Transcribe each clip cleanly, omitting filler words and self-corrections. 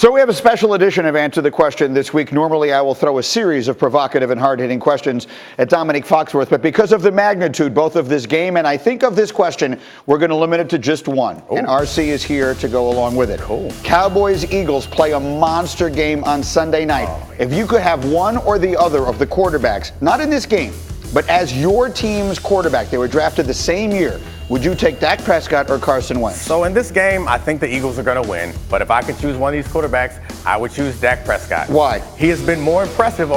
So we have a special edition of Answer the Question this week. Normally I will throw a series of provocative and hard-hitting questions at Dominique Foxworth, but because of the magnitude both of this game and I think of this question, we're going to limit it to just one. Ooh. And RC is here to go along with it. Cool. Cowboys-Eagles play a monster game on Sunday night. If you could have one or the other of the quarterbacks, not in this game, but as your team's quarterback, they were drafted the same year, would you take Dak Prescott or Carson Wentz? So in this game, I think the Eagles are going to win. But if I could choose one of these quarterbacks, I would choose Dak Prescott. Why? He has been more impressive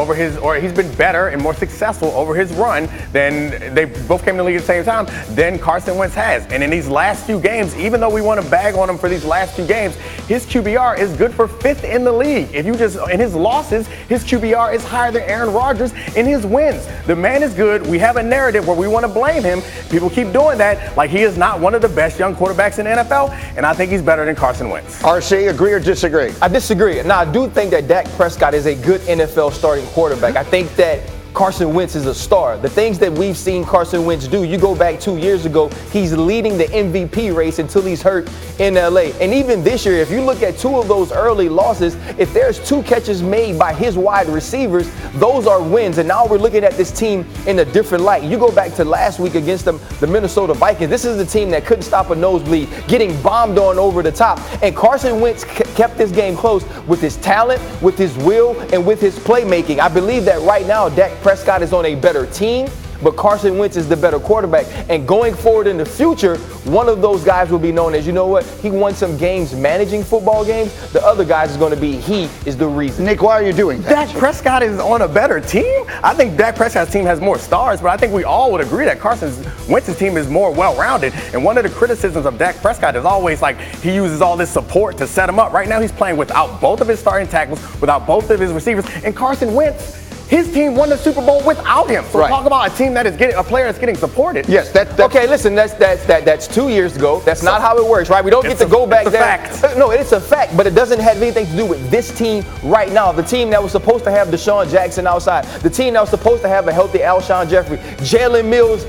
he's been better and more successful over his run than they both came to the league at the same time than Carson Wentz has. And in these last few games, even though we want to bag on him for these last few games, his QBR is good for 5th in the league. In his losses, his QBR is higher than Aaron Rodgers in his wins. The man is good. We have a narrative where we want to blame him. People keep doing that. Like, he is not one of the best young quarterbacks in the NFL, and I think he's better than Carson Wentz. RC, agree or disagree? I disagree. Now, I do think that Dak Prescott is a good NFL starting quarterback. I think that Carson Wentz is a star. The things that we've seen Carson Wentz do, you go back 2 years ago, he's leading the MVP race until he's hurt in LA. And even this year, if you look at 2 of those early losses, if there's 2 catches made by his wide receivers, those are wins. And now we're looking at this team in a different light. You go back to last week against the Minnesota Vikings. This is the team that couldn't stop a nosebleed, getting bombed on over the top. And Carson Wentz kept this game close with his talent, with his will, and with his playmaking. I believe that right now, Dak Prescott is on a better team, but Carson Wentz is the better quarterback. And going forward in the future, one of those guys will be known as, you know what, he won some games managing football games. The other guys is going to be, he is the reason. Nick, why are you doing that? Dak Prescott is on a better team? I think Dak Prescott's team has more stars, but I think we all would agree that Carson Wentz's team is more well-rounded. And one of the criticisms of Dak Prescott is always like he uses all this support to set him up. Right now he's playing without both of his starting tackles, without both of his receivers. And Carson Wentz, his team won the Super Bowl without him. So talk about a team that is getting a player that's getting supported. Yes, okay. Listen, that's 2 years ago. That's not how it works, right? We don't get to go back there. It's a fact. No, it's a fact, but it doesn't have anything to do with this team right now. The team that was supposed to have Deshaun Jackson outside, the team that was supposed to have a healthy Alshon Jeffrey. Jalen Mills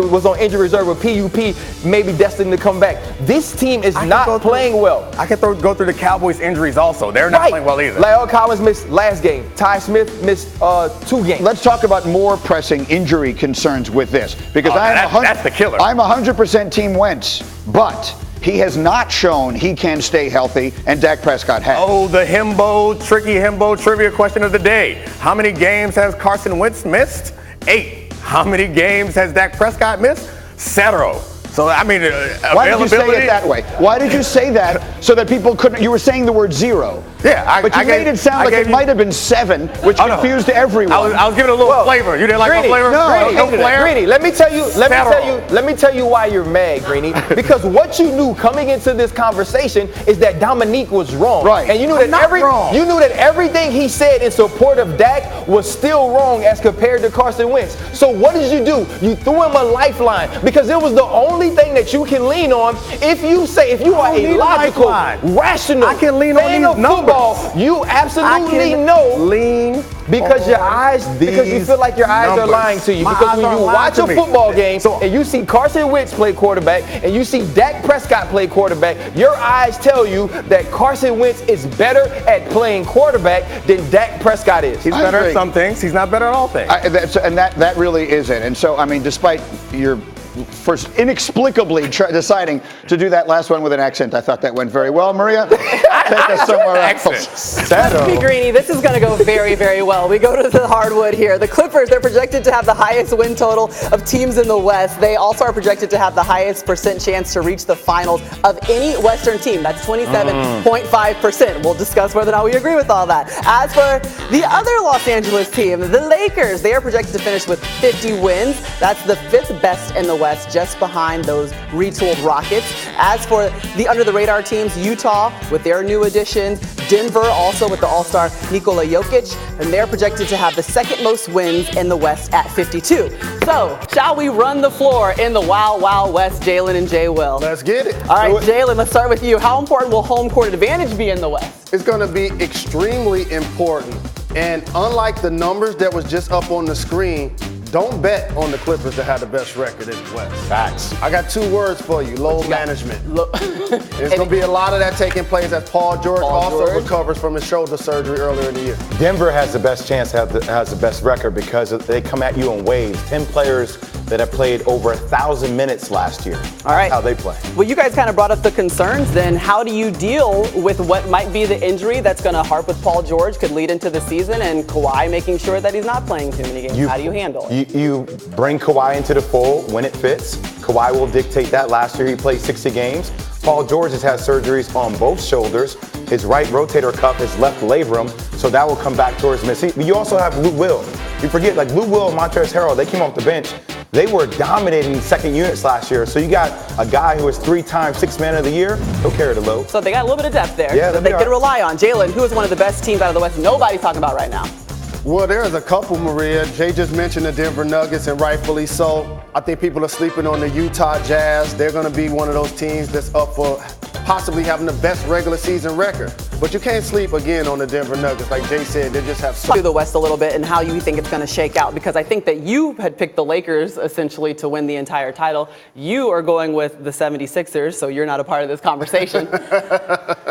was on injury reserve with PUP, maybe destined to come back. This team is not playing well. I can go through the Cowboys' injuries also. They're not playing well either. La'el Collins missed last game. Ty Smith missed 2 games. Let's talk about more pressing injury concerns with this, because that's the killer. I'm 100% Team Wentz, but he has not shown he can stay healthy, and Dak Prescott has. Oh, the tricky himbo trivia question of the day. How many games has Carson Wentz missed? 8. How many games has Dak Prescott missed? 0. So, I mean, why did you say it that way? Why did you say that so that people couldn't? You were saying the word 0. Yeah, but you made it sound like it might have been 7, which confused everyone. I was giving it a little flavor. You didn't like my flavor? No flavor. Greeny, let me tell you why you're mad, Greeny. Because what you knew coming into this conversation is that Dominique was wrong. Right. And you knew that everything he said in support of Dak was still wrong as compared to Carson Wentz. So what did you do? You threw him a lifeline because it was the only thing that you can lean on if you are a logical, rational fan of football. You absolutely know because you feel like your eyes are lying to you. Because when you watch a football game and you see Carson Wentz play quarterback and you see Dak Prescott play quarterback, your eyes tell you that Carson Wentz is better at playing quarterback than Dak Prescott is. He's better at some things. He's not better at all things. That really is it. And so, I mean, despite your first inexplicably deciding to do that last one with an accent, I thought that went very well. Maria, take us somewhere else. Trust me, Greeny, this is going to go very, very well. We go to the hardwood here. The Clippers, they're projected to have the highest win total of teams in the West. They also are projected to have the highest % chance to reach the finals of any Western team. That's 27.5%. We'll discuss whether or not we agree with all that. As for the other Los Angeles team, the Lakers, they are projected to finish with 50 wins. That's the 5th best in the West, just behind those retooled Rockets. As for the under-the-radar teams, Utah with their new additions, Denver also with the all-star Nikola Jokic, and they're projected to have the 2nd most wins in the West at 52. So, shall we run the floor in the Wild Wild West, Jalen and Jay Will? Let's get it. All right, Jalen, let's start with you. How important will home court advantage be in the West? It's going to be extremely important. And unlike the numbers that was just up on the screen, Don't bet on the Clippers to have the best record in the West. Facts. I got 2 words for you: load management. There's going to be a lot of that taking place as Paul George recovers from his shoulder surgery earlier in the year. Denver has the best chance to has the best record because they come at you in waves. 10 players that have played over 1,000 minutes last year. All right. That's how they play. Well, you guys kind of brought up the concerns. Then how do you deal with what might be the injury that's going to harp with Paul George, could lead into the season, and Kawhi making sure that he's not playing too many games? How do you handle it? You bring Kawhi into the fold when it fits. Kawhi will dictate that. Last year he played 60 games. Paul George has had surgeries on both shoulders. His right rotator cuff, his left labrum, so that will come back towards mid. But you also have Lou Will. You forget, like Lou Will and Montrezl Harrell, they came off the bench. They were dominating second units last year. So you got a guy who was 3-time Sixth Man of the Year. He'll carry the load. So they got a little bit of depth there Yeah, that they can rely on. Jalen, who is one of the best teams out of the West nobody's talking about right now? Well, there's a couple, Maria. Jay just mentioned the Denver Nuggets, and rightfully so. I think people are sleeping on the Utah Jazz. They're going to be one of those teams that's up for possibly having the best regular season record. But you can't sleep again on the Denver Nuggets. Like Jay said, they just have To the West a little bit and how you think it's going to shake out, because I think that you had picked the Lakers essentially to win the entire title. You are going with the 76ers, so you're not a part of this conversation.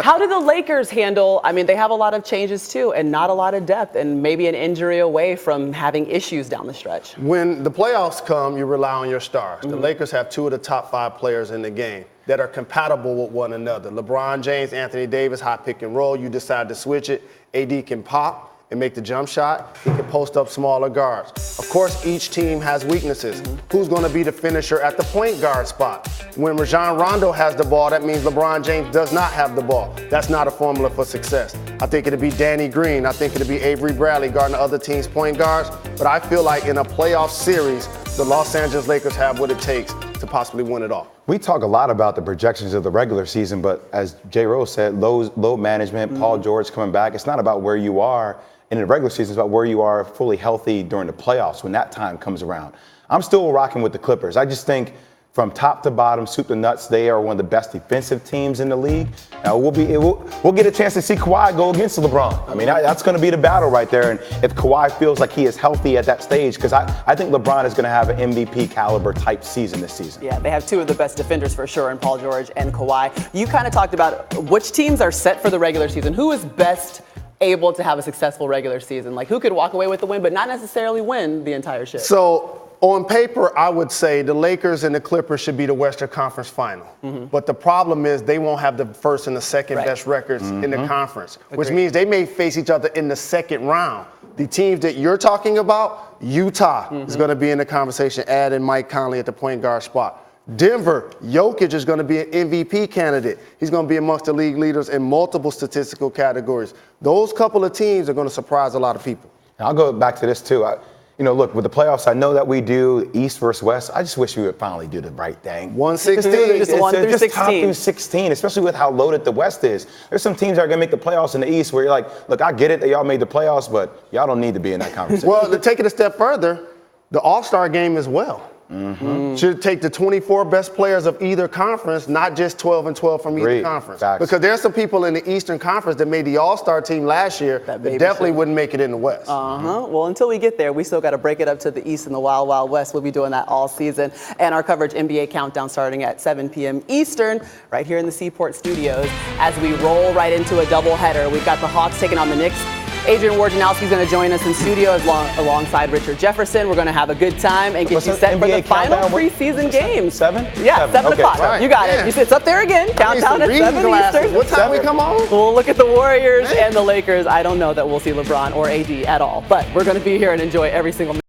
How do the Lakers handle, I mean, they have a lot of changes too and not a lot of depth and maybe an injury away from having issues down the stretch. When the playoffs come, you rely on your stars. The Lakers have 2 of the top 5 players in the game that are compatible with one another. LeBron James, Anthony Davis, hot pick and roll. You decide to switch it. AD can pop and make the jump shot. He can post up smaller guards. Of course, each team has weaknesses. Who's going to be the finisher at the point guard spot? When Rajon Rondo has the ball, that means LeBron James does not have the ball. That's not a formula for success. I think it'll be Danny Green. I think it'll be Avery Bradley guarding the other team's point guards. But I feel like in a playoff series, the Los Angeles Lakers have what it takes to possibly win it all. We talk a lot about the projections of the regular season, but as Jay Rose said, load management, Paul George coming back, it's not about where you are in the regular season, it's about where you are fully healthy during the playoffs when that time comes around. I'm still rocking with the Clippers. I just think from top to bottom, soup to nuts, they are one of the best defensive teams in the league. Now we'll get a chance to see Kawhi go against LeBron. I mean, that's going to be the battle right there. And if Kawhi feels like he is healthy at that stage, because I think LeBron is going to have an MVP caliber type season this season. Yeah, they have 2 of the best defenders for sure in Paul George and Kawhi. You kind of talked about which teams are set for the regular season. Who is best able to have a successful regular season? Like who could walk away with the win but not necessarily win the entire shit? So on paper, I would say the Lakers and the Clippers should be the Western Conference final. But the problem is they won't have the first and the second best records in the conference, which means they may face each other in the second round. The teams that you're talking about, Utah is going to be in the conversation, adding Mike Conley at the point guard spot. Denver, Jokic is going to be an MVP candidate. He's going to be amongst the league leaders in multiple statistical categories. Those couple of teams are going to surprise a lot of people. I'll go back to this too. Look, with the playoffs, I know that we do East versus West. I just wish we would finally do the right thing. 116. Just 1 through 16. Top through 16, especially with how loaded the West is. There's some teams that are going to make the playoffs in the East where you're like, look, I get it that y'all made the playoffs, but y'all don't need to be in that conversation. Well, to take it a step further, the All-Star game as well. Should take the 24 best players of either conference, not just 12 and 12 from either conference. Facts. Because there's some people in the Eastern Conference that made the All-Star team last year that definitely wouldn't make it in the West. Well, until we get there, we still got to break it up to the East and the Wild Wild West. We'll be doing that all season. And our coverage NBA Countdown starting at 7 p.m. Eastern, right here in the Seaport Studios. As we roll right into a doubleheader, we've got the Hawks taking on the Knicks. Adrian Wojnarowski is going to join us in studio alongside Richard Jefferson. We're going to have a good time and get you set for the final preseason games. 7? Yeah, 7 o'clock. Right. You got it. It's up there again. Countdown at 7 Eastern. What time we come on? We'll look at the Warriors and the Lakers. I don't know that we'll see LeBron or AD at all, but we're going to be here and enjoy every single minute.